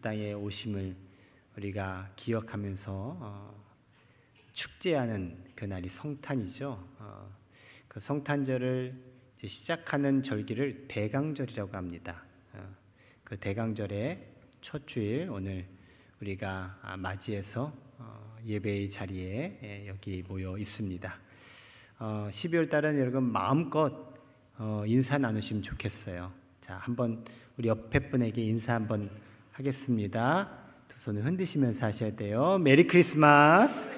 땅에 오심을 우리가 기억하면서 축제하는 그날이 성탄이죠. 그 성탄절을 이제 시작하는 절기를 대강절이라고 합니다. 그 대강절의 첫 주일 오늘 우리가 맞이해서 예배의 자리에 여기 모여 있습니다. 12월 달은 여러분 마음껏 인사 나누시면 좋겠어요. 자, 한번 우리 옆에 분에게 인사 한번 하겠습니다. 두 손을 흔드시면서 하셔야 돼요. 메리 크리스마스.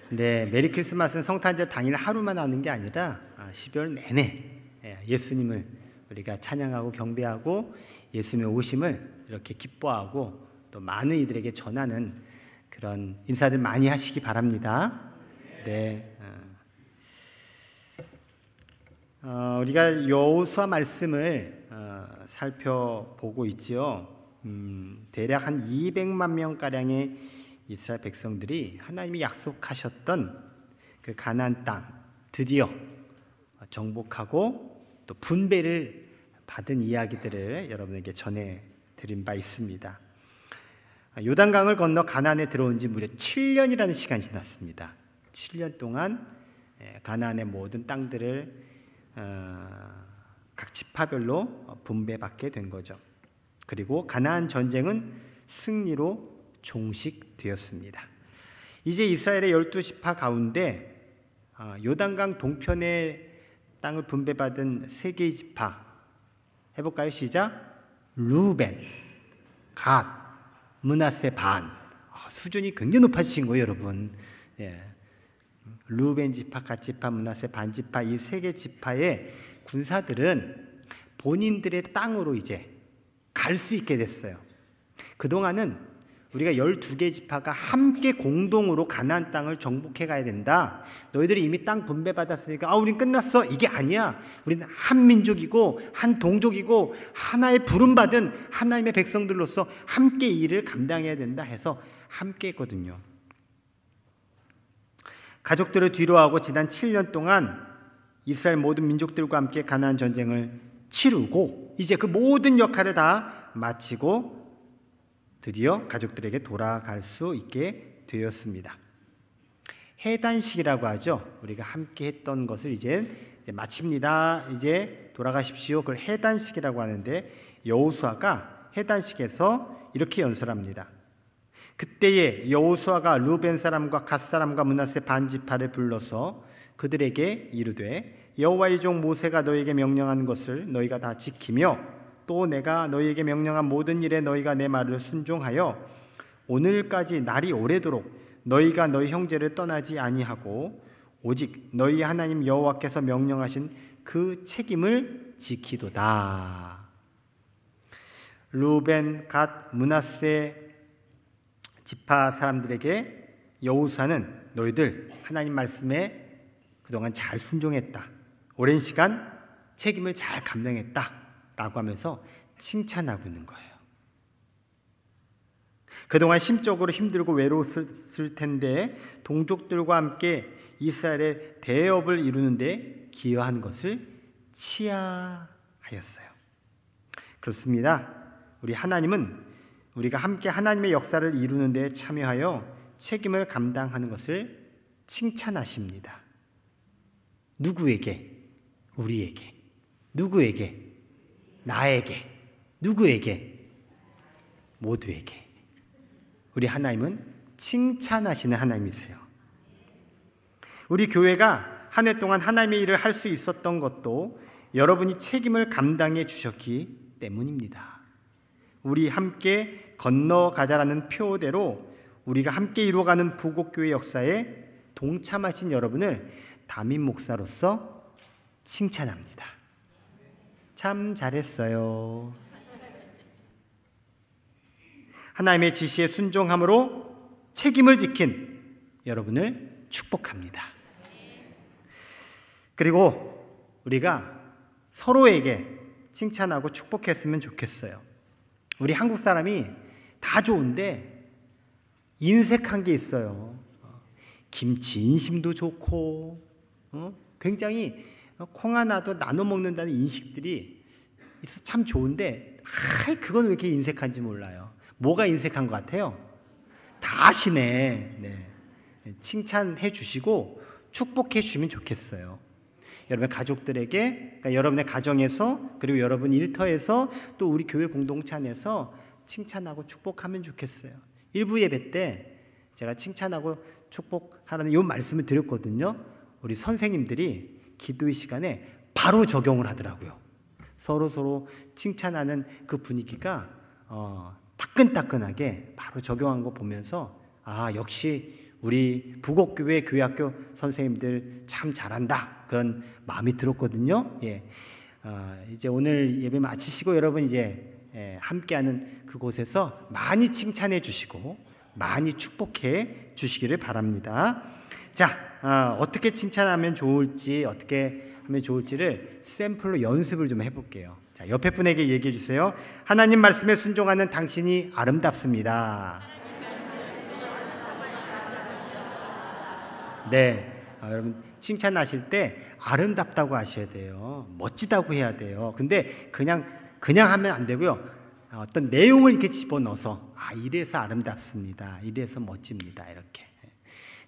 네, 메리 크리스마스는 성탄절 당일 하루만 하는 게 아니라 12월 내내 예수님을 우리가 찬양하고 경배하고 예수님의 오심을 이렇게 기뻐하고 또 많은 이들에게 전하는 그런 인사들 많이 하시기 바랍니다. 네. 우리가 여호수아 말씀을 살펴보고 있지요. 대략 한 200만 명 가량의 이스라엘 백성들이 하나님이 약속하셨던 그 가나안 땅 드디어 정복하고 또 분배를 받은 이야기들을 여러분에게 전해드린 바 있습니다. 요단강을 건너 가나안에 들어온 지 무려 7년이라는 시간이 지났습니다. 7년 동안 가나안의 모든 땅들을 각 지파별로 분배받게 된 거죠. 그리고 가나안 전쟁은 승리로 종식되었습니다. 이제 이스라엘의 12지파 가운데 요단강 동편의 땅을 분배받은 3개의 지파 해볼까요? 시작. 루벤, 갓, 므낫세 반. 수준이 굉장히 높아지신 거예요, 여러분. 루벤 지파, 갓 지파, 므낫세 반 지파 이 3개 지파의 군사들은 본인들의 땅으로 이제 갈 수 있게 됐어요. 그동안은 우리가 12개 지파가 함께 공동으로 가나안 땅을 정복해 가야 된다. 너희들이 이미 땅 분배받았으니까 우린 끝났어. 이게 아니야. 우리는 한 민족이고 한 동족이고 하나의 부름받은 하나님의 백성들로서 함께 이 일을 감당해야 된다 해서 함께 했거든요. 가족들을 뒤로하고 지난 7년 동안 이스라엘 모든 민족들과 함께 가나안 전쟁을 치르고 이제 그 모든 역할을 다 마치고 드디어 가족들에게 돌아갈 수 있게 되었습니다. 해단식이라고 하죠. 우리가 함께 했던 것을 이제 마칩니다. 이제 돌아가십시오. 그걸 해단식이라고 하는데 여호수아가 해단식에서 이렇게 연설합니다. 그때에 여호수아가 루벤 사람과 갓 사람과 므낫세 반 지파를 불러서 그들에게 이르되 여호와의 종 모세가 너희에게 명령한 것을 너희가 다 지키며 또 내가 너희에게 명령한 모든 일에 너희가 내 말을 순종하여 오늘까지 날이 오래도록 너희가 너희 형제를 떠나지 아니하고 오직 너희 하나님 여호와께서 명령하신 그 책임을 지키도다. 루벤, 갓, 므낫세 지파 사람들에게 여호수아는 너희들 하나님 말씀에 그동안 잘 순종했다. 오랜 시간 책임을 잘 감당했다. 라고 하면서 칭찬하고 있는 거예요. 그동안 심적으로 힘들고 외로웠을 텐데 동족들과 함께 이스라엘의 대업을 이루는데 기여한 것을 치하하였어요. 그렇습니다. 우리 하나님은 우리가 함께 하나님의 역사를 이루는 데 참여하여 책임을 감당하는 것을 칭찬하십니다. 누구에게? 우리에게. 누구에게? 나에게. 누구에게? 모두에게. 우리 하나님은 칭찬하시는 하나님이세요. 우리 교회가 한 해 동안 하나님의 일을 할 수 있었던 것도 여러분이 책임을 감당해 주셨기 때문입니다. 우리 함께 건너가자라는 표대로 우리가 함께 이루어가는 부곡교회 역사에 동참하신 여러분을 담임 목사로서 칭찬합니다. 참 잘했어요. 하나님의 지시에 순종함으로 책임을 지킨 여러분을 축복합니다. 그리고 우리가 서로에게 칭찬하고 축복했으면 좋겠어요. 우리 한국 사람이 다 좋은데 인색한 게 있어요. 김치 인심도 좋고 굉장히 콩 하나도 나눠 먹는다는 인식들이 있어 참 좋은데 그건 왜 이렇게 인색한지 몰라요. 뭐가 인색한 것 같아요? 다 아시네. 네. 칭찬해 주시고 축복해 주시면 좋겠어요. 여러분 가족들에게, 그러니까 여러분의 가정에서, 그리고 여러분 일터에서, 또 우리 교회 공동체 안에서 칭찬하고 축복하면 좋겠어요. 일부 예배 때 제가 칭찬하고 축복하라는 이 말씀을 드렸거든요. 우리 선생님들이 기도의 시간에 바로 적용을 하더라고요. 서로 칭찬하는 그 분위기가 따끈따끈하게 바로 적용한 거 보면서 역시 우리 부곡교회 교회학교 선생님들 참 잘한다, 그런 마음이 들었거든요. 이제 오늘 예배 마치시고 여러분 이제 함께하는 그곳에서 많이 칭찬해 주시고 많이 축복해 주시기를 바랍니다. 자, 어떻게 칭찬하면 좋을지, 어떻게 하면 좋을지를 샘플로 연습을 좀 해볼게요. 자, 옆에 분에게 얘기해 주세요. 하나님 말씀에 순종하는 당신이 아름답습니다. 네, 여러분 칭찬하실 때 아름답다고 하셔야 돼요. 멋지다고 해야 돼요. 근데 그냥 하면 안 되고요. 어떤 내용을 이렇게 집어넣어서 이래서 아름답습니다, 이래서 멋집니다, 이렇게.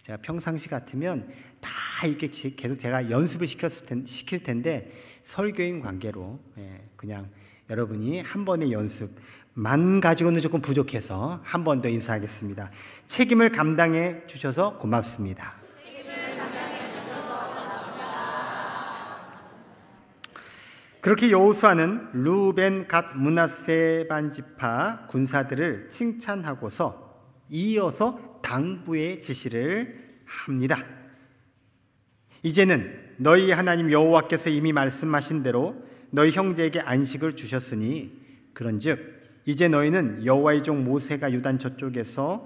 제가 평상시 같으면 다 이렇게 계속 제가 연습을 시킬 텐데 설교인 관계로 그냥 여러분이 한 번의 연습만 가지고는 조금 부족해서 한 번 더 인사하겠습니다. 책임을 감당해 주셔서 고맙습니다. 그렇게 여호수아는 르우벤 갓 므낫세 반 지파 군사들을 칭찬하고서 이어서 당부의 지시를 합니다. 이제는 너희 하나님 여호와께서 이미 말씀하신 대로 너희 형제에게 안식을 주셨으니 그런즉 이제 너희는 여호와의 종 모세가 요단 저쪽에서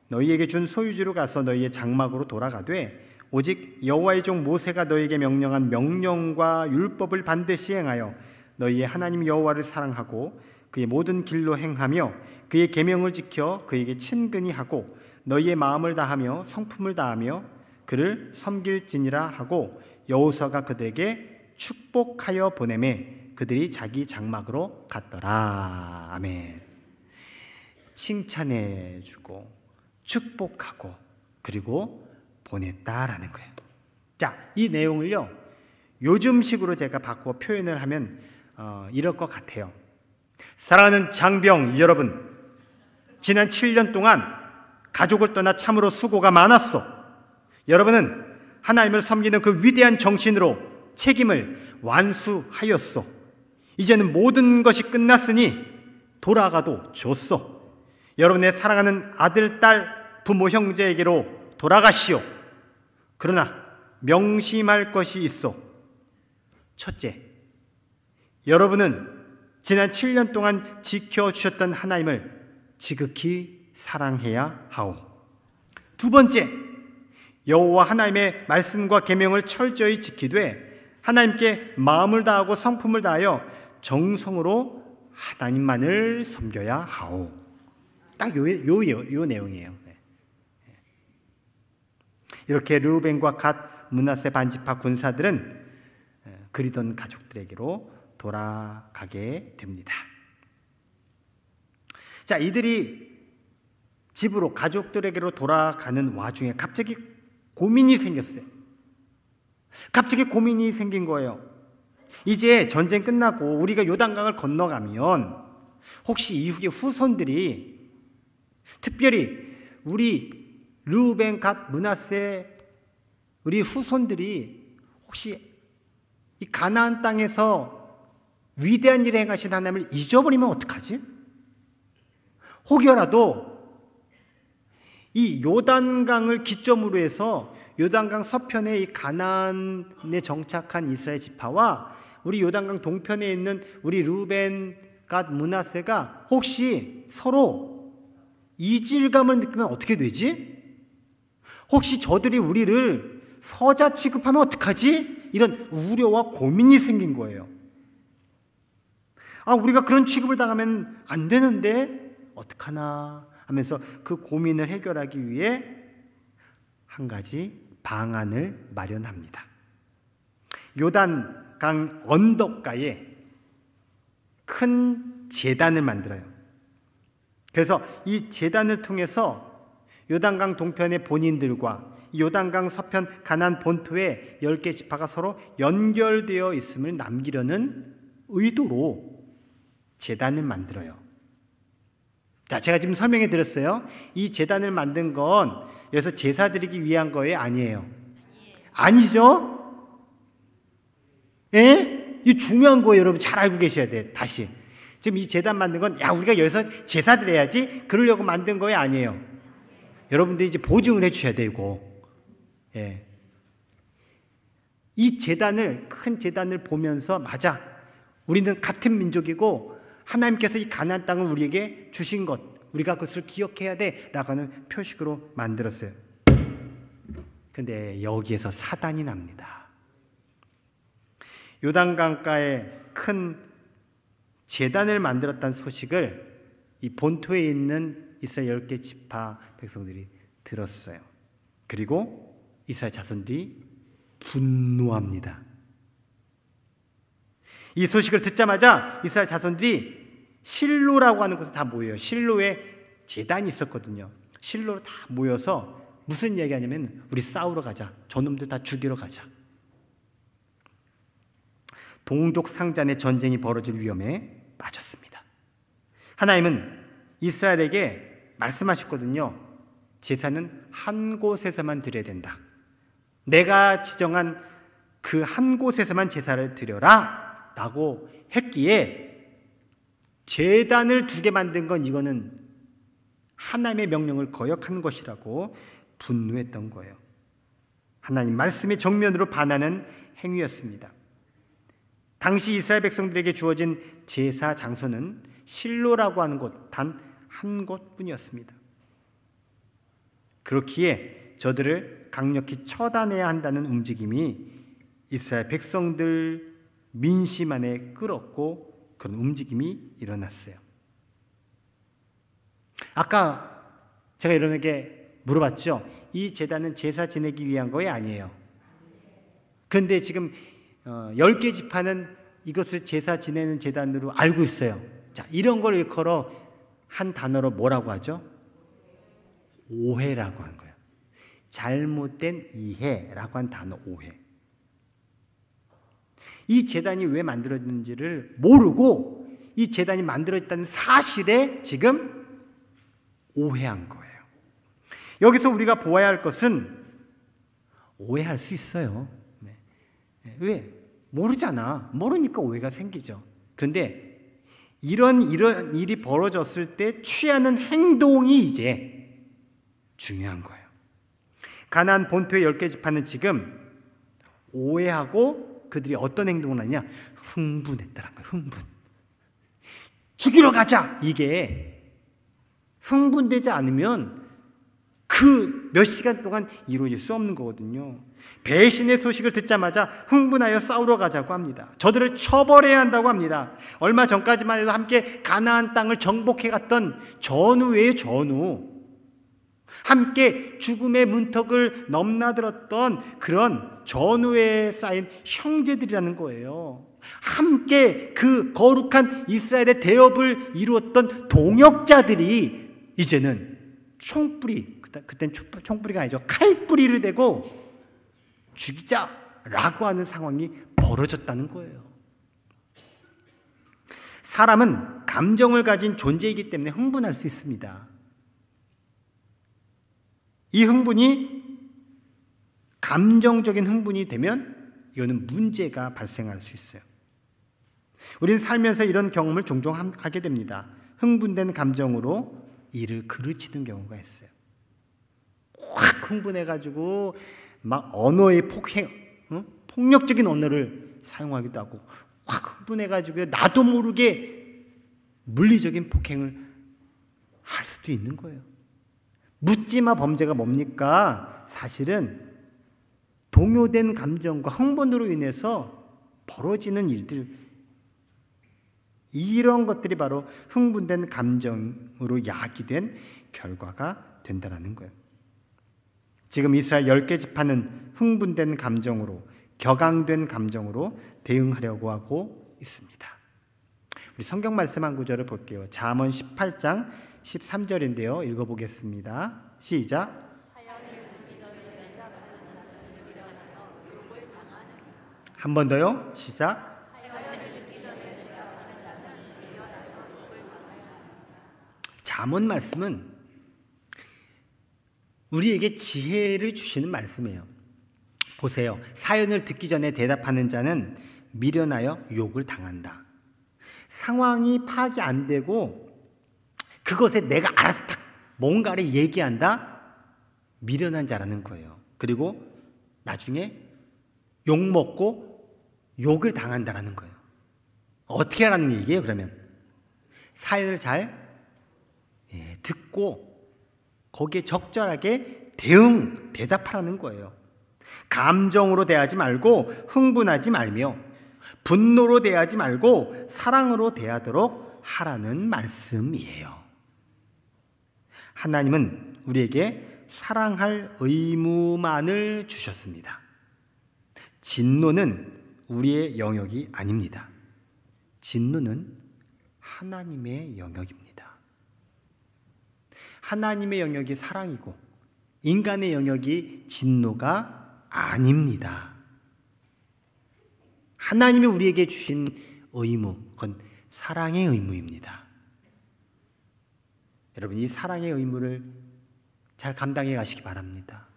너희에게 준 소유지로 가서 너희의 장막으로 돌아가되 오직 여호와의 종 모세가 너희에게 명령한 명령과 율법을 반드시 행하여 너희의 하나님 여호와를 사랑하고 그의 모든 길로 행하며 그의 계명을 지켜 그에게 친근히 하고 너희의 마음을 다하며 성품을 다하며 그를 섬길지니라 하고 여호수아가 그들에게 축복하여 보내매 그들이 자기 장막으로 갔더라. 아멘. 칭찬해주고 축복하고 그리고 보냈다라는 거예요. 자, 이 내용을요 요즘식으로 제가 바꾸어 표현을 하면 이럴 것 같아요. 사랑하는 장병 여러분, 지난 7년 동안 가족을 떠나 참으로 수고가 많았어. 여러분은 하나님을 섬기는 그 위대한 정신으로 책임을 완수하였어. 이제는 모든 것이 끝났으니 돌아가도 좋소. 여러분의 사랑하는 아들, 딸, 부모, 형제에게로 돌아가시오. 그러나 명심할 것이 있어. 첫째, 여러분은 지난 7년 동안 지켜주셨던 하나님을 지극히 사랑해야 하오. 두 번째, 여호와 하나님의 말씀과 계명을 철저히 지키되 하나님께 마음을 다하고 성품을 다하여 정성으로 하나님만을 섬겨야 하오. 딱 요 내용이에요. 이렇게 르우벤과 갓 므낫세 반지파 군사들은 그리던 가족들에게로 돌아가게 됩니다. 자, 이들이 집으로 가족들에게로 돌아가는 와중에 갑자기 고민이 생겼어요. 갑자기 고민이 생긴 거예요. 이제 전쟁 끝나고 우리가 요단강을 건너가면 혹시 이후의 후손들이, 특별히 우리 르우벤 갓 므낫세 우리 후손들이 혹시 이 가나안 땅에서 위대한 일을 행하신 하나님을 잊어버리면 어떡하지? 혹여라도 이 요단강을 기점으로 해서 요단강 서편의 이 가나안에 정착한 이스라엘 지파와 우리 요단강 동편에 있는 우리 르우벤 갓 므낫세가 혹시 서로 이질감을 느끼면 어떻게 되지? 혹시 저들이 우리를 서자 취급하면 어떡하지? 이런 우려와 고민이 생긴 거예요. 우리가 그런 취급을 당하면 안 되는데 어떡하나 하면서 그 고민을 해결하기 위해 한 가지 방안을 마련합니다. 요단강 언덕가에 큰 제단을 만들어요. 그래서 이 제단을 통해서 요단강 동편의 본인들과 요단강 서편 가나안 본토의 10개 지파가 서로 연결되어 있음을 남기려는 의도로 제단을 만들어요. 자, 제가 지금 설명해 드렸어요. 이 제단을 만든 건 여기서 제사 드리기 위한 거예요? 아니에요? 아니죠? 예? 이 중요한 거예요. 여러분 잘 알고 계셔야 돼. 다시. 지금 이 제단 만든 건 우리가 여기서 제사 드려야지 그러려고 만든 거예요? 아니에요? 여러분들이 이제 보증을 해 주셔야 되고. 예. 이 제단을, 큰 제단을 보면서 맞아. 우리는 같은 민족이고 하나님께서 이 가나안 땅을 우리에게 주신 것, 우리가 그것을 기억해야 돼라고 하는 표식으로 만들었어요. 근데 여기에서 사단이 납니다. 요단강가에 큰 제단을 만들었다는 소식을 이 본토에 있는 이스라엘 10개 지파 백성들이 들었어요. 그리고 이스라엘 자손들이 분노합니다. 이 소식을 듣자마자 이스라엘 자손들이 실로라고 하는 곳에 다 모여요. 실로에 제단이 있었거든요. 실로로 다 모여서 무슨 이야기 하냐면 우리 싸우러 가자. 저놈들 다 죽이러 가자. 동족 상잔의 전쟁이 벌어질 위험에 빠졌습니다. 하나님은 이스라엘에게 말씀하셨거든요. 제사는 한 곳에서만 드려야 된다. 내가 지정한 그 한 곳에서만 제사를 드려라 라고 했기에 제단을 2개 만든 건 이거는 하나님의 명령을 거역한 것이라고 분노했던 거예요. 하나님 말씀의 정면으로 반하는 행위였습니다. 당시 이스라엘 백성들에게 주어진 제사 장소는 실로라고 하는 곳, 단 한 곳뿐이었습니다. 그렇기에 저들을 강력히 처단해야 한다는 움직임이 이스라엘 백성들 민심 안에 끌었고 그런 움직임이 일어났어요. 아까 제가 여러분에게 물어봤죠. 이 제단은 제사 지내기 위한 거예요? 아니에요? 그런데 지금 10개 지파는 이것을 제사 지내는 제단으로 알고 있어요. 자, 이런 걸 일컬어 한 단어로 뭐라고 하죠? 오해라고 하는 거예요. 잘못된 이해라고 한 단어 오해. 이 제단이 왜 만들어졌는지를 모르고 이 제단이 만들어졌다는 사실에 지금 오해한 거예요. 여기서 우리가 보아야 할 것은 오해할 수 있어요. 왜? 모르잖아. 모르니까 오해가 생기죠. 그런데 이런 일이 벌어졌을 때 취하는 행동이 이제 중요한 거예요. 가나안 본토의 10개 지파는 지금 오해하고 그들이 어떤 행동을 하냐? 흥분했다는 거예요. 흥분. 죽이러 가자! 이게 흥분되지 않으면 그 몇 시간 동안 이루어질 수 없는 거거든요. 배신의 소식을 듣자마자 흥분하여 싸우러 가자고 합니다. 저들을 처벌해야 한다고 합니다. 얼마 전까지만 해도 함께 가나안 땅을 정복해 갔던 전우예요, 전우. 함께 죽음의 문턱을 넘나들었던 그런 전우에 쌓인 형제들이라는 거예요. 함께 그 거룩한 이스라엘의 대업을 이루었던 동역자들이 이제는 총뿌리, 그땐 총뿌리가 아니죠. 칼뿌리를 대고 죽이자라고 하는 상황이 벌어졌다는 거예요. 사람은 감정을 가진 존재이기 때문에 흥분할 수 있습니다. 이 흥분이 감정적인 흥분이 되면 이거는 문제가 발생할 수 있어요. 우리는 살면서 이런 경험을 종종 하게 됩니다. 흥분된 감정으로 일을 그르치는 경우가 있어요. 확 흥분해가지고 막 언어의 폭력적인 언어를 사용하기도 하고 확 흥분해가지고 나도 모르게 물리적인 폭행을 할 수도 있는 거예요. 묻지마 범죄가 뭡니까? 사실은 동요된 감정과 흥분으로 인해서 벌어지는 일들, 이런 것들이 바로 흥분된 감정으로 야기된 결과가 된다는 거예요. 지금 이스라엘 10개 지파는 흥분된 감정으로, 격앙된 감정으로 대응하려고 하고 있습니다. 우리 성경 말씀 한 구절을 볼게요. 잠언 18장 13절인데요. 읽어보겠습니다. 시작. 한 번 더요. 시작. 잠언 말씀은 우리에게 지혜를 주시는 말씀이에요. 보세요. 사연을 듣기 전에 대답하는 자는 미련하여 욕을 당한다. 상황이 파악이 안 되고 그것에 내가 알아서 딱 뭔가를 얘기한다? 미련한 자라는 거예요. 그리고 나중에 욕먹고 욕을 당한다라는 거예요. 어떻게 하라는 얘기예요, 그러면? 사연을 잘 듣고 거기에 적절하게 대답하라는 거예요. 감정으로 대하지 말고 흥분하지 말며 분노로 대하지 말고 사랑으로 대하도록 하라는 말씀이에요. 하나님은 우리에게 사랑할 의무만을 주셨습니다. 진노는 우리의 영역이 아닙니다. 진노는 하나님의 영역입니다. 하나님의 영역이 사랑이고 인간의 영역이 진노가 아닙니다. 하나님이 우리에게 주신 의무, 그건 사랑의 의무입니다. 여러분, 이 사랑의 의무를 잘 감당해 가시기 바랍니다.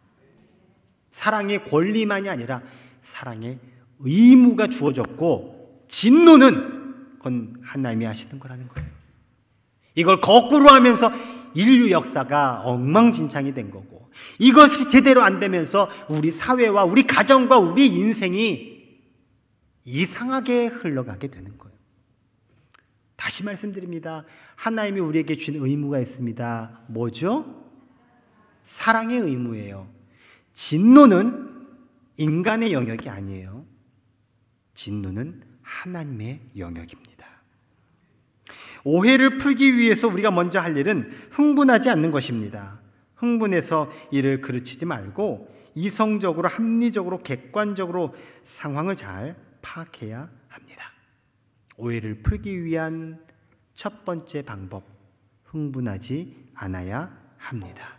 사랑의 권리만이 아니라 사랑의 의무가 주어졌고 진노는 그건 하나님이 하시는 거라는 거예요. 이걸 거꾸로 하면서 인류 역사가 엉망진창이 된 거고 이것이 제대로 안 되면서 우리 사회와 우리 가정과 우리 인생이 이상하게 흘러가게 되는 거예요. 다시 말씀드립니다. 하나님이 우리에게 주신 의무가 있습니다. 뭐죠? 사랑의 의무예요. 진노는 인간의 영역이 아니에요. 진노는 하나님의 영역입니다. 오해를 풀기 위해서 우리가 먼저 할 일은 흥분하지 않는 것입니다. 흥분해서 이를 그르치지 말고 이성적으로, 합리적으로, 객관적으로 상황을 잘 파악해야 합니다. 오해를 풀기 위한 첫 번째 방법, 흥분하지 않아야 합니다.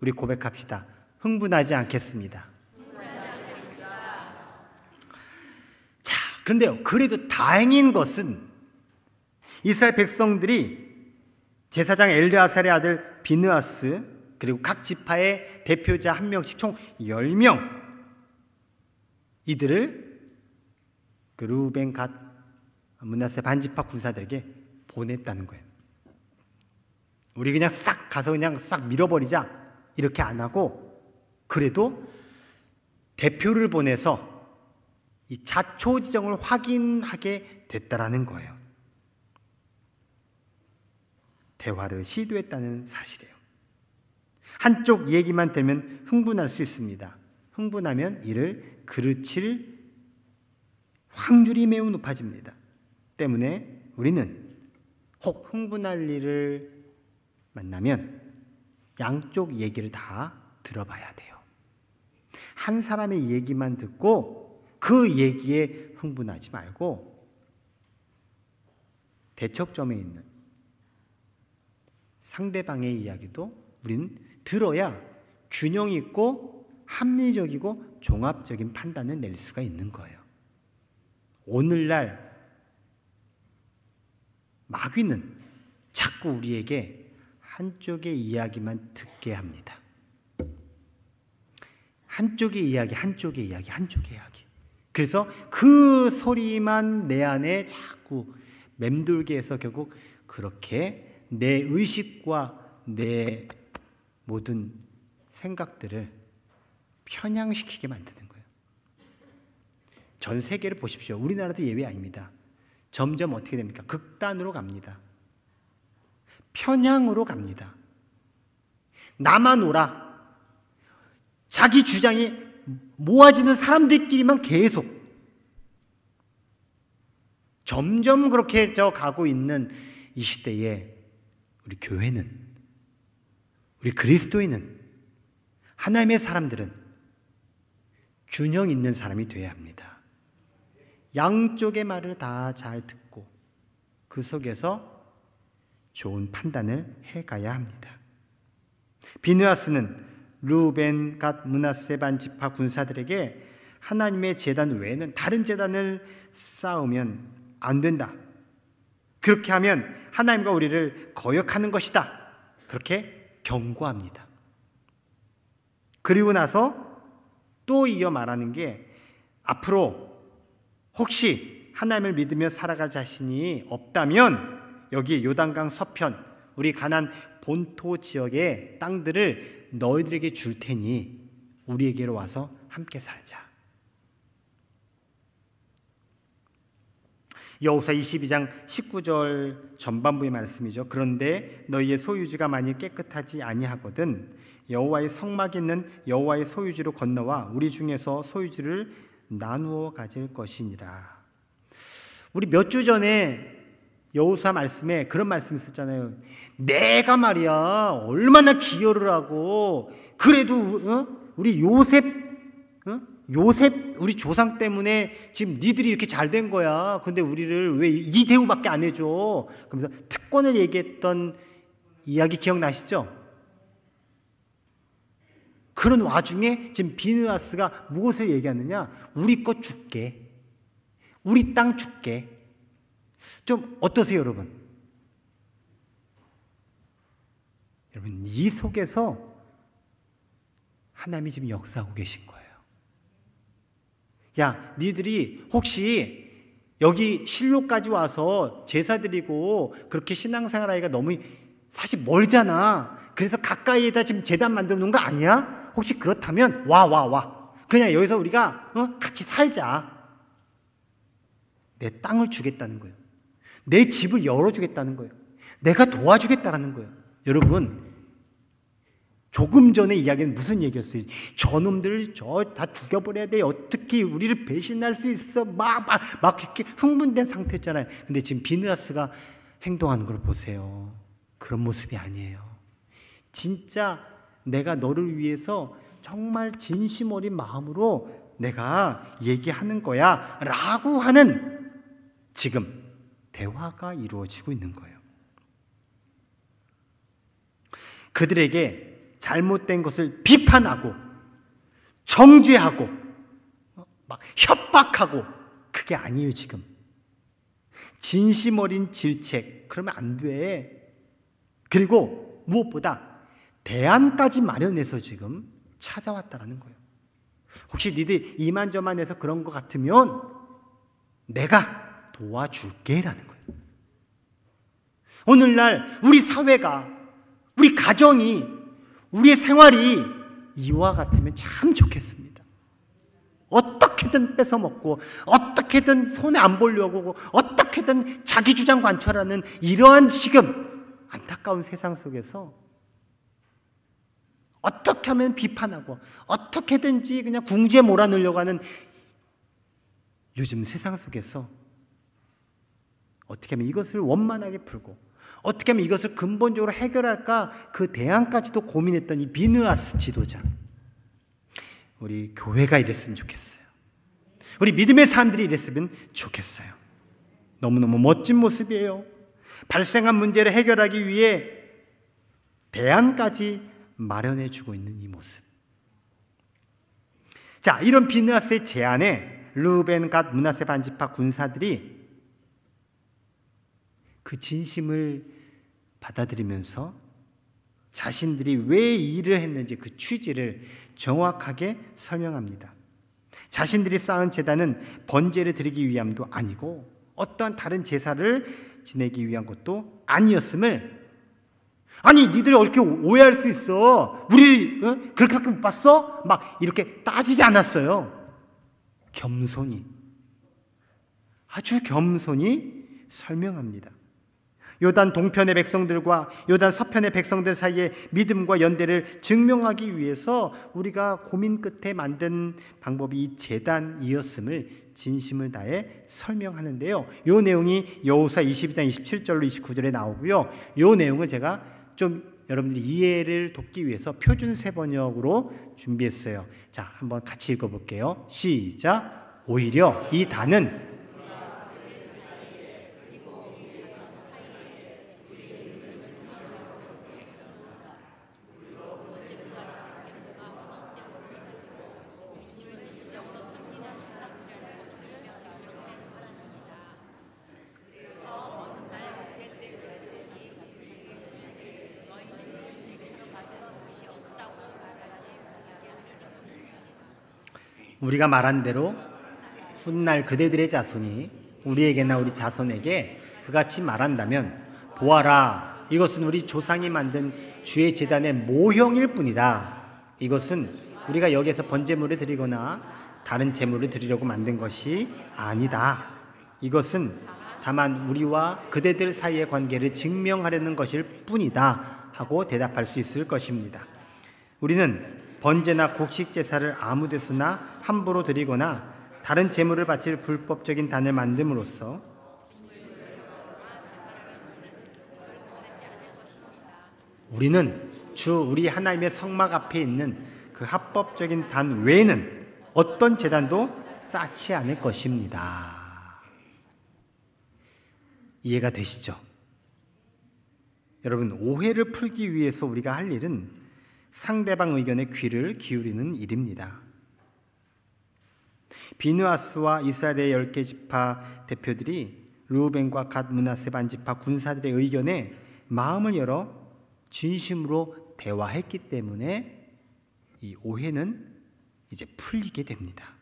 우리 고백합시다. 흥분하지 않겠습니다. 자, 그런데요, 그래도 다행인 것은 이스라엘 백성들이 제사장 엘르아살의 아들 비느하스 그리고 각 지파의 대표자 한 명씩 총 10명 이들을 그 르우벤, 갓, 므낫세 반지파 군사들에게 보냈다는 거예요. 우리 그냥 싹 가서 그냥 싹 밀어버리자 이렇게 안 하고 그래도 대표를 보내서 이 자초지정을 확인하게 됐다라는 거예요. 대화를 시도했다는 사실이에요. 한쪽 얘기만 들면 흥분할 수 있습니다. 흥분하면 이를 그르칠 확률이 매우 높아집니다. 때문에 우리는 혹 흥분할 일을 만나면 양쪽 얘기를 다 들어봐야 돼요. 한 사람의 얘기만 듣고 그 얘기에 흥분하지 말고 대척점에 있는 상대방의 이야기도 우리는 들어야 균형 있고 합리적이고 종합적인 판단을 낼 수가 있는 거예요. 오늘날 마귀는 자꾸 우리에게 한쪽의 이야기만 듣게 합니다. 한쪽의 이야기. 그래서 그 소리만 내 안에 자꾸 맴돌게 해서 결국 그렇게 내 의식과 내 모든 생각들을 편향시키게 만드는 거예요. 전 세계를 보십시오. 우리나라도 예외 아닙니다. 점점 어떻게 됩니까? 극단으로 갑니다. 편향으로 갑니다. 나만 오라. 자기 주장이 모아지는 사람들끼리만 계속 점점 그렇게 가고 있는 이 시대에 우리 교회는, 우리 그리스도인은, 하나님의 사람들은 균형 있는 사람이 되어야 합니다. 양쪽의 말을 다 잘 듣고 그 속에서 좋은 판단을 해가야 합니다. 비느하스는 르우벤, 갓, 므낫세 반 지파 군사들에게 하나님의 제단 외에는 다른 제단을 쌓으면 안 된다. 그렇게 하면 하나님과 우리를 거역하는 것이다. 그렇게 경고합니다. 그리고 나서 또 이어 말하는 게 앞으로 혹시 하나님을 믿으며 살아갈 자신이 없다면 여기 요단강 서편 우리 가나안 본토 지역의 땅들을 너희들에게 줄 테니 우리에게로 와서 함께 살자. 여호수아 22장 19절 전반부의 말씀이죠. 그런데 너희의 소유지가 만일 깨끗하지 아니하거든 여호와의 성막이 있는 여호와의 소유지로 건너와 우리 중에서 소유지를 나누어 가질 것이니라. 우리 몇 주 전에 여호수아 말씀에 그런 말씀이 있었잖아요. 내가 말이야 얼마나 기여를 하고 그래도 우리 요셉 우리 조상 때문에 지금 니들이 이렇게 잘 된 거야. 근데 우리를 왜 이 대우밖에 안 해줘? 그러면서 특권을 얘기했던 이야기 기억나시죠? 그런 와중에 지금 비느하스가 무엇을 얘기하느냐? 우리 것 줄게. 우리 땅 줄게. 좀 어떠세요, 여러분? 여러분, 이 속에서 하나님이 지금 역사하고 계신 거예요. 야, 니들이 혹시 여기 실로까지 와서 제사 드리고 그렇게 신앙생활 하기가 너무 사실 멀잖아. 그래서 가까이에다 지금 제단 만들어 놓은 거 아니야? 혹시 그렇다면 와. 그냥 여기서 우리가 같이 살자. 내 땅을 주겠다는 거예요. 내 집을 열어주겠다는 거예요. 내가 도와주겠다라는 거예요. 여러분, 조금 전에 이야기는 무슨 얘기였어요? 저놈들 다 죽여버려야 돼. 어떻게 우리를 배신할 수 있어? 막 이렇게 흥분된 상태였잖아요. 근데 지금 비느하스가 행동하는 걸 보세요. 그런 모습이 아니에요. 진짜 내가 너를 위해서 정말 진심 어린 마음으로 내가 얘기하는 거야 라고 하는 지금 대화가 이루어지고 있는 거예요. 그들에게 잘못된 것을 비판하고 정죄하고 막 협박하고 그게 아니에요. 지금 진심 어린 질책 그러면 안 돼. 그리고 무엇보다 대안까지 마련해서 지금 찾아왔다라는 거예요. 혹시 니들 이만저만해서 그런 것 같으면 내가 도와줄게 라는 거예요. 오늘날 우리 사회가 우리 가정이 우리의 생활이 이와 같으면 참 좋겠습니다. 어떻게든 뺏어먹고 어떻게든 손에 안 보려고 어떻게든 자기 주장 관철하는 이러한 지금 안타까운 세상 속에서 어떻게 하면 비판하고 어떻게든지 그냥 궁지에 몰아넣으려고 하는 요즘 세상 속에서 어떻게 하면 이것을 원만하게 풀고 어떻게 하면 이것을 근본적으로 해결할까 그 대안까지도 고민했던 이 비느하스 지도자. 우리 교회가 이랬으면 좋겠어요. 우리 믿음의 사람들이 이랬으면 좋겠어요. 너무너무 멋진 모습이에요. 발생한 문제를 해결하기 위해 대안까지 마련해 주고 있는 이 모습. 자, 이런 비느하스의 제안에 르우벤, 갓, 므낫세 반지파 군사들이 그 진심을 받아들이면서 자신들이 왜 이 일을 했는지 그 취지를 정확하게 설명합니다. 자신들이 쌓은 제단은 번제를 드리기 위함도 아니고 어떠한 다른 제사를 지내기 위한 것도 아니었음을, 아니 니들 어떻게 오해할 수 있어? 우리 그렇게밖에 못 봤어? 막 이렇게 따지지 않았어요. 겸손히, 아주 겸손히 설명합니다. 요단 동편의 백성들과 요단 서편의 백성들 사이의 믿음과 연대를 증명하기 위해서 우리가 고민 끝에 만든 방법이 이 제단이었음을 진심을 다해 설명하는데요. 이 내용이 여호수아 22장 27절로 29절에 나오고요. 이 내용을 제가 좀 여러분들이 이해를 돕기 위해서 표준 세번역으로 준비했어요. 자, 한번 같이 읽어볼게요. 시작. 오히려 이 단은 우리가 말한 대로 훗날 그대들의 자손이 우리에게나 우리 자손에게 그같이 말한다면 보아라, 이것은 우리 조상이 만든 주의 제단의 모형일 뿐이다. 이것은 우리가 여기에서 번제물을 드리거나 다른 제물을 드리려고 만든 것이 아니다. 이것은 다만 우리와 그대들 사이의 관계를 증명하려는 것일 뿐이다 하고 대답할 수 있을 것입니다. 우리는 번제나 곡식 제사를 아무 데서나 함부로 드리거나 다른 제물을 바칠 불법적인 단을 만듦으로써 우리는 주 우리 하나님의 성막 앞에 있는 그 합법적인 단 외에는 어떤 제단도 쌓지 않을 것입니다. 이해가 되시죠? 여러분, 오해를 풀기 위해서 우리가 할 일은 상대방 의견에 귀를 기울이는 일입니다. 비느하스와 이스라엘의 10개 지파 대표들이 르우벤과 갓, 므낫세 반지파 군사들의 의견에 마음을 열어 진심으로 대화했기 때문에 이 오해는 이제 풀리게 됩니다.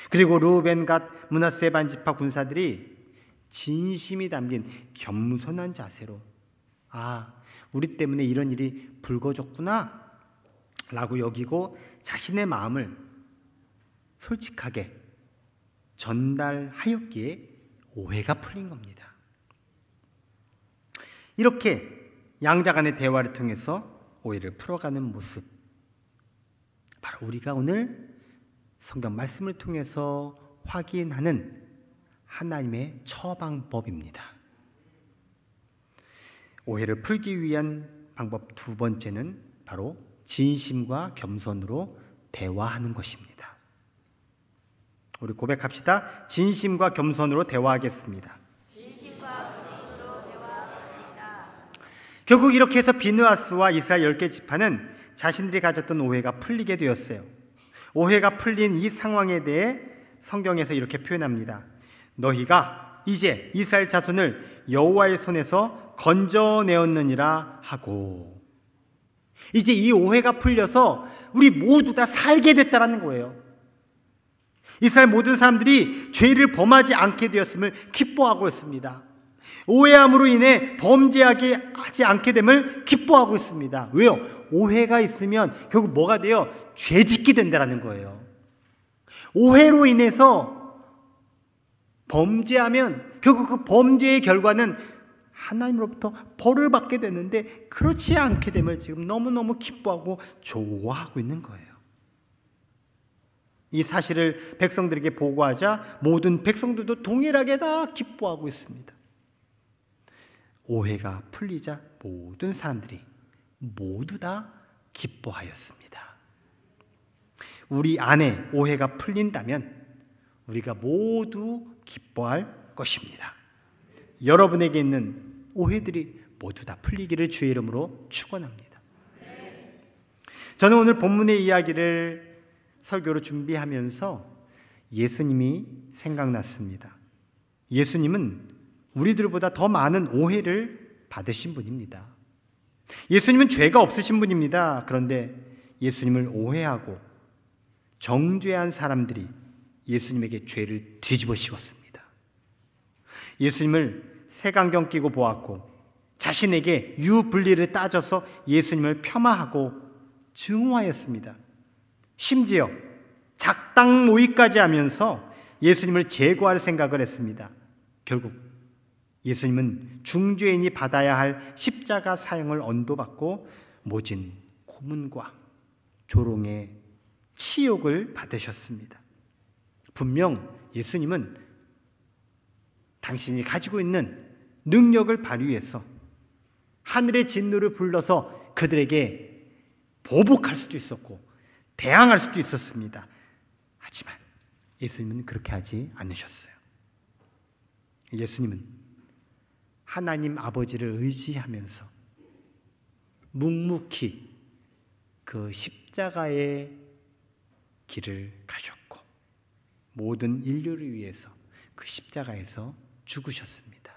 그리고 르우벤, 갓, 므낫세 반지파 군사들이 진심이 담긴 겸손한 자세로 우리 때문에 이런 일이 불거졌구나 라고 여기고 자신의 마음을 솔직하게 전달하였기에 오해가 풀린 겁니다. 이렇게 양자 간의 대화를 통해서 오해를 풀어가는 모습, 바로 우리가 오늘 성경 말씀을 통해서 확인하는 하나님의 처방법입니다. 오해를 풀기 위한 방법 두 번째는 바로 진심과 겸손으로 대화하는 것입니다. 우리 고백합시다. 진심과 겸손으로 대화하겠습니다. 결국 이렇게 해서 비느하스와 이스라엘 10개 지파는 자신들이 가졌던 오해가 풀리게 되었어요. 오해가 풀린 이 상황에 대해 성경에서 이렇게 표현합니다. 너희가 이제 이스라엘 자손을 여호와의 손에서 건져내었느니라 하고, 이제 이 오해가 풀려서 우리 모두 다 살게 됐다라는 거예요. 이스라엘 모든 사람들이 죄를 범하지 않게 되었음을 기뻐하고 있습니다. 오해함으로 인해 범죄하게 하지 않게 됨을 기뻐하고 있습니다. 왜요? 오해가 있으면 결국 뭐가 돼요? 죄짓게 된다는 거예요. 오해로 인해서 범죄하면 결국 그 범죄의 결과는 하나님으로부터 벌을 받게 되는데, 그렇지 않게 됨을 지금 너무너무 기뻐하고 좋아하고 있는 거예요. 이 사실을 백성들에게 보고하자 모든 백성들도 동일하게 다 기뻐하고 있습니다. 오해가 풀리자 모든 사람들이 모두 다 기뻐하였습니다. 우리 안에 오해가 풀린다면 우리가 모두 기뻐할 것입니다. 여러분에게 있는 오해들이 모두 다 풀리기를 주의 이름으로 축원합니다. 저는 오늘 본문의 이야기를 설교로 준비하면서 예수님이 생각났습니다. 예수님은 우리들보다 더 많은 오해를 받으신 분입니다. 예수님은 죄가 없으신 분입니다. 그런데 예수님을 오해하고 정죄한 사람들이 예수님에게 죄를 뒤집어 씌웠습니다. 예수님을 색안경 끼고 보았고 자신에게 유불리를 따져서 예수님을 폄하하고 증오하였습니다. 심지어 작당 모의까지 하면서 예수님을 제거할 생각을 했습니다. 결국 예수님은 중죄인이 받아야 할 십자가 사형을 언도받고 모진 고문과 조롱의 치욕을 받으셨습니다. 분명 예수님은 당신이 가지고 있는 능력을 발휘해서 하늘의 진노를 불러서 그들에게 보복할 수도 있었고 대항할 수도 있었습니다. 하지만 예수님은 그렇게 하지 않으셨어요. 예수님은 하나님 아버지를 의지하면서 묵묵히 그 십자가의 길을 가셨고 모든 인류를 위해서 그 십자가에서 죽으셨습니다.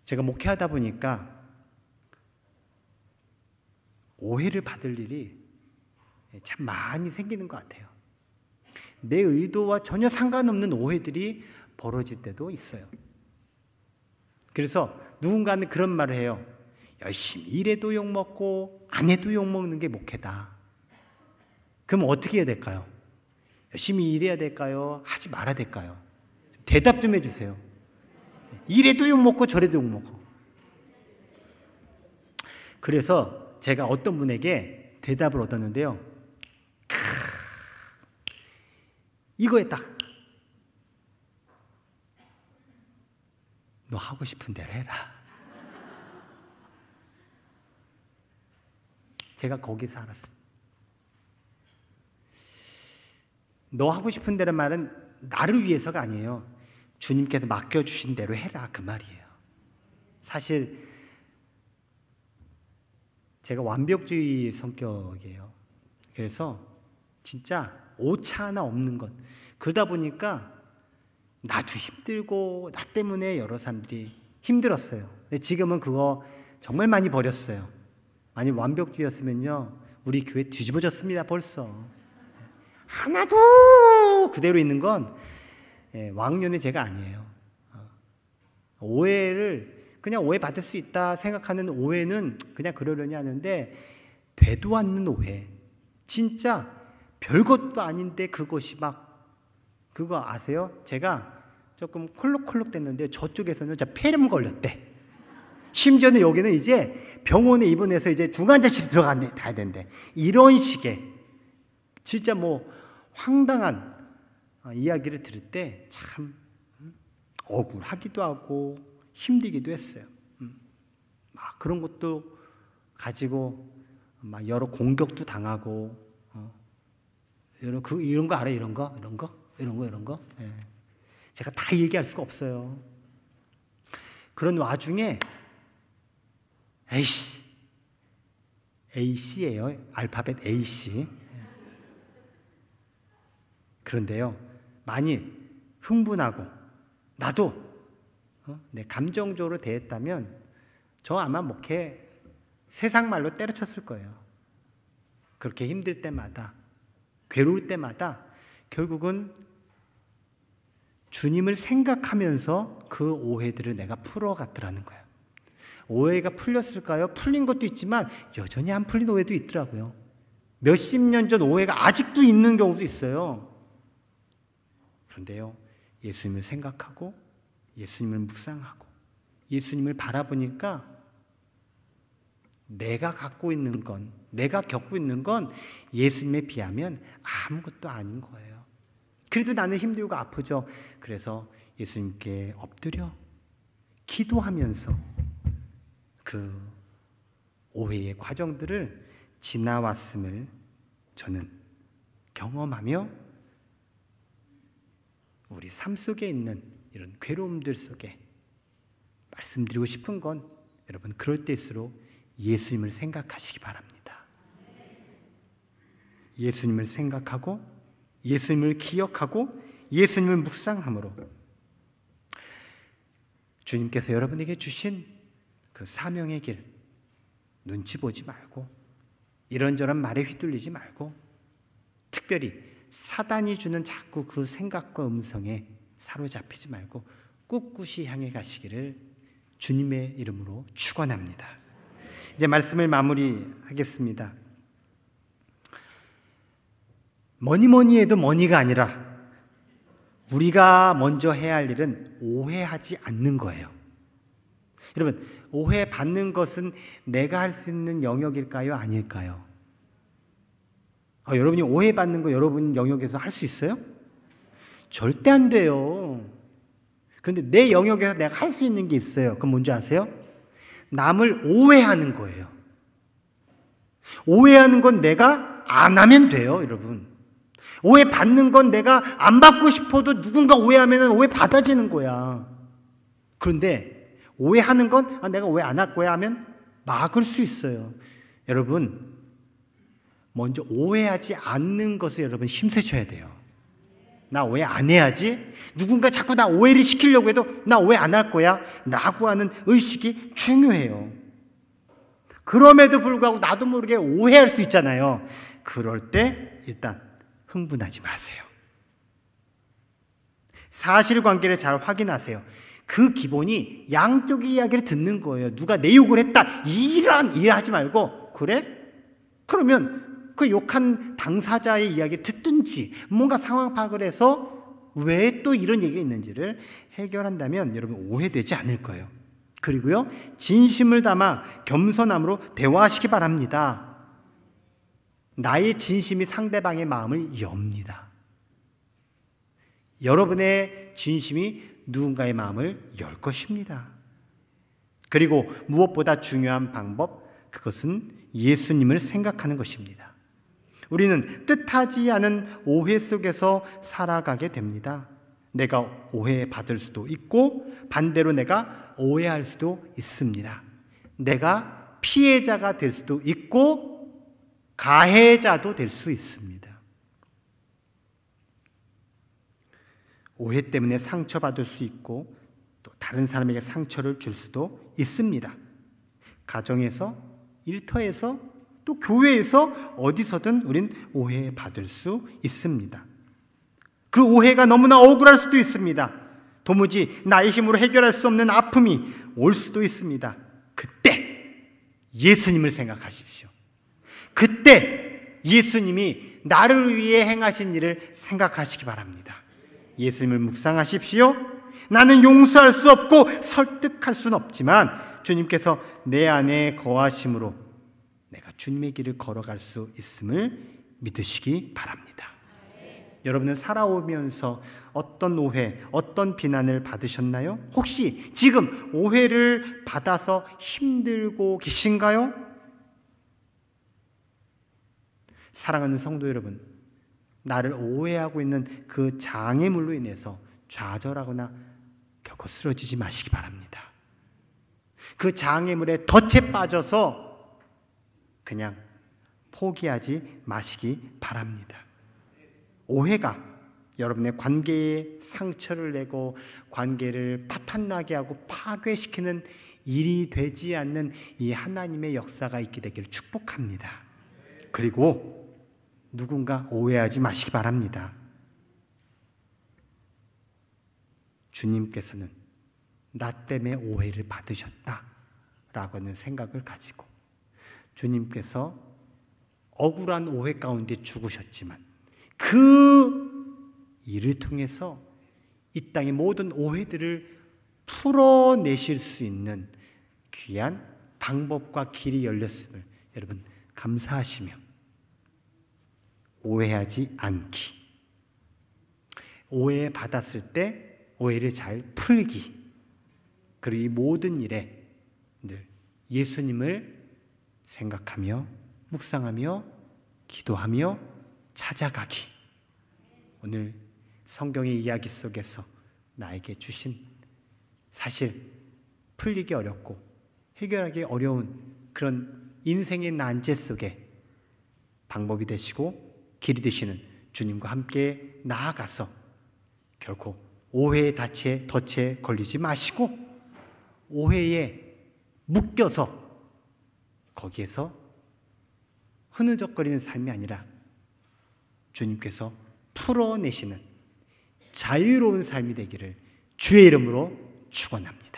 제가 목회하다 보니까 오해를 받을 일이 참 많이 생기는 것 같아요. 내 의도와 전혀 상관없는 오해들이 벌어질 때도 있어요. 그래서 누군가는 그런 말을 해요. 열심히 일해도 욕먹고 안 해도 욕먹는 게 목회다. 그럼 어떻게 해야 될까요? 열심히 일해야 될까요? 하지 말아야 될까요? 대답 좀 해주세요. 이래도 욕먹고 저래도 욕먹고. 그래서 제가 어떤 분에게 대답을 얻었는데요. 이거에 딱 너 하고 싶은 대로 해라. 제가 거기서 알았어요. 너 하고 싶은 대로 말은 나를 위해서가 아니에요. 주님께서 맡겨주신 대로 해라, 그 말이에요. 사실 제가 완벽주의 성격이에요. 그래서 진짜 오차 하나 없는 것. 그러다 보니까 나도 힘들고 나 때문에 여러 사람들이 힘들었어요. 근데 지금은 그거 정말 많이 버렸어요. 만약 완벽주의였으면요 우리 교회 뒤집어졌습니다. 벌써. 하나도 그대로 있는 건 왕년의 제가 아니에요. 오해를 그냥 오해받을 수 있다 생각하는 오해는 그냥 그러려니 하는데 되도 않는 오해. 진짜 별것도 아닌데 그것이 막 그거 아세요? 제가 조금 콜록콜록 됐는데 저쪽에서는 진짜 폐렴 걸렸대. 심지어는 여기는 이제 병원에 입원해서 이제 중환자실 들어가야 된대. 이런 식의 진짜 뭐 황당한 이야기를 들을 때 참 억울하기도 하고 힘들기도 했어요. 막 그런 것도 가지고 막 여러 공격도 당하고 이런 거 알아요? 이런 거? 예. 제가 다 얘기할 수가 없어요. 그런 와중에 A씨예요. 알파벳 A씨. 그런데요, 많이 흥분하고 나도 내 감정적으로 대했다면 저 아마 목회 세상 말로 때려쳤을 거예요. 그렇게 힘들 때마다 괴로울 때마다 결국은 주님을 생각하면서 그 오해들을 내가 풀어갔더라는 거예요. 오해가 풀렸을까요? 풀린 것도 있지만 여전히 안 풀린 오해도 있더라고요. 몇십 년 전 오해가 아직도 있는 경우도 있어요. 그런데요, 예수님을 생각하고 예수님을 묵상하고 예수님을 바라보니까 내가 갖고 있는 건, 내가 겪고 있는 건 예수님에 비하면 아무것도 아닌 거예요. 그래도 나는 힘들고 아프죠. 그래서 예수님께 엎드려 기도하면서 그 오해의 과정들을 지나왔음을 저는 경험하며 우리 삶 속에 있는 이런 괴로움들 속에 말씀드리고 싶은 건 여러분, 그럴 때일수록 예수님을 생각하시기 바랍니다. 예수님을 생각하고 예수님을 기억하고 예수님을 묵상함으로 주님께서 여러분에게 주신 그 사명의 길 눈치 보지 말고 이런저런 말에 휘둘리지 말고 특별히 사단이 주는 자꾸 그 생각과 음성에 사로잡히지 말고 꿋꿋이 향해 가시기를 주님의 이름으로 축원합니다. 이제 말씀을 마무리하겠습니다. 뭐니 해도 뭐니가 아니라 우리가 먼저 해야 할 일은 오해하지 않는 거예요. 여러분, 오해받는 것은 내가 할 수 있는 영역일까요? 아닐까요? 여러분이 오해받는 거 여러분 영역에서 할 수 있어요? 절대 안 돼요. 그런데 내 영역에서 내가 할 수 있는 게 있어요. 그건 뭔지 아세요? 남을 오해하는 거예요. 오해하는 건 내가 안 하면 돼요, 여러분. 오해받는 건 내가 안 받고 싶어도 누군가 오해하면 오해 받아지는 거야. 그런데 오해하는 건 내가 오해 안 할 거야 하면 막을 수 있어요. 여러분, 먼저 오해하지 않는 것을 여러분 힘쓰셔야 돼요. 나 오해 안 해야지. 누군가 자꾸 나 오해를 시키려고 해도 나 오해 안 할 거야 라고 하는 의식이 중요해요. 그럼에도 불구하고 나도 모르게 오해할 수 있잖아요. 그럴 때 일단 흥분하지 마세요. 사실관계를 잘 확인하세요. 그 기본이 양쪽의 이야기를 듣는 거예요. 누가 내 욕을 했다, 이런 이해하지 말고, 그래? 그러면 그 욕한 당사자의 이야기를 듣든지 뭔가 상황 파악을 해서 왜 또 이런 얘기가 있는지를 해결한다면 여러분 오해되지 않을 거예요. 그리고요, 진심을 담아 겸손함으로 대화하시기 바랍니다. 나의 진심이 상대방의 마음을 엽니다. 여러분의 진심이 누군가의 마음을 열 것입니다. 그리고 무엇보다 중요한 방법, 그것은 예수님을 생각하는 것입니다. 우리는 뜻하지 않은 오해 속에서 살아가게 됩니다. 내가 오해받을 수도 있고 반대로 내가 오해할 수도 있습니다. 내가 피해자가 될 수도 있고 가해자도 될 수 있습니다. 오해 때문에 상처받을 수 있고 또 다른 사람에게 상처를 줄 수도 있습니다. 가정에서, 일터에서, 또 교회에서 어디서든 우린 오해받을 수 있습니다. 그 오해가 너무나 억울할 수도 있습니다. 도무지 나의 힘으로 해결할 수 없는 아픔이 올 수도 있습니다. 그때 예수님을 생각하십시오. 그때 예수님이 나를 위해 행하신 일을 생각하시기 바랍니다. 예수님을 묵상하십시오. 나는 용서할 수 없고 설득할 수는 없지만 주님께서 내 안에 거하심으로 내가 주님의 길을 걸어갈 수 있음을 믿으시기 바랍니다. 여러분은 살아오면서 어떤 오해, 어떤 비난을 받으셨나요? 혹시 지금 오해를 받아서 힘들고 계신가요? 사랑하는 성도 여러분, 나를 오해하고 있는 그 장애물로 인해서 좌절하거나 결코 쓰러지지 마시기 바랍니다. 그 장애물에 덫에 빠져서 그냥 포기하지 마시기 바랍니다. 오해가 여러분의 관계에 상처를 내고 관계를 파탄나게 하고 파괴시키는 일이 되지 않는 이 하나님의 역사가 있게 되기를 축복합니다. 그리고 누군가 오해하지 마시기 바랍니다. 주님께서는 나 때문에 오해를 받으셨다라고 하는 생각을 가지고 주님께서 억울한 오해 가운데 죽으셨지만 그 일을 통해서 이 땅의 모든 오해들을 풀어내실 수 있는 귀한 방법과 길이 열렸음을 여러분 감사하시며 오해하지 않기, 오해받았을 때 오해를 잘 풀기, 그리고 이 모든 일에 늘 예수님을 생각하며 묵상하며 기도하며 찾아가기. 오늘 성경의 이야기 속에서 나에게 주신 사실 풀리기 어렵고 해결하기 어려운 그런 인생의 난제 속에 방법이 되시고 길이 되시는 주님과 함께 나아가서 결코 오해의 덫에 걸리지 마시고 오해에 묶여서 거기에서 흐느적거리는 삶이 아니라 주님께서 풀어내시는 자유로운 삶이 되기를 주의 이름으로 축원합니다.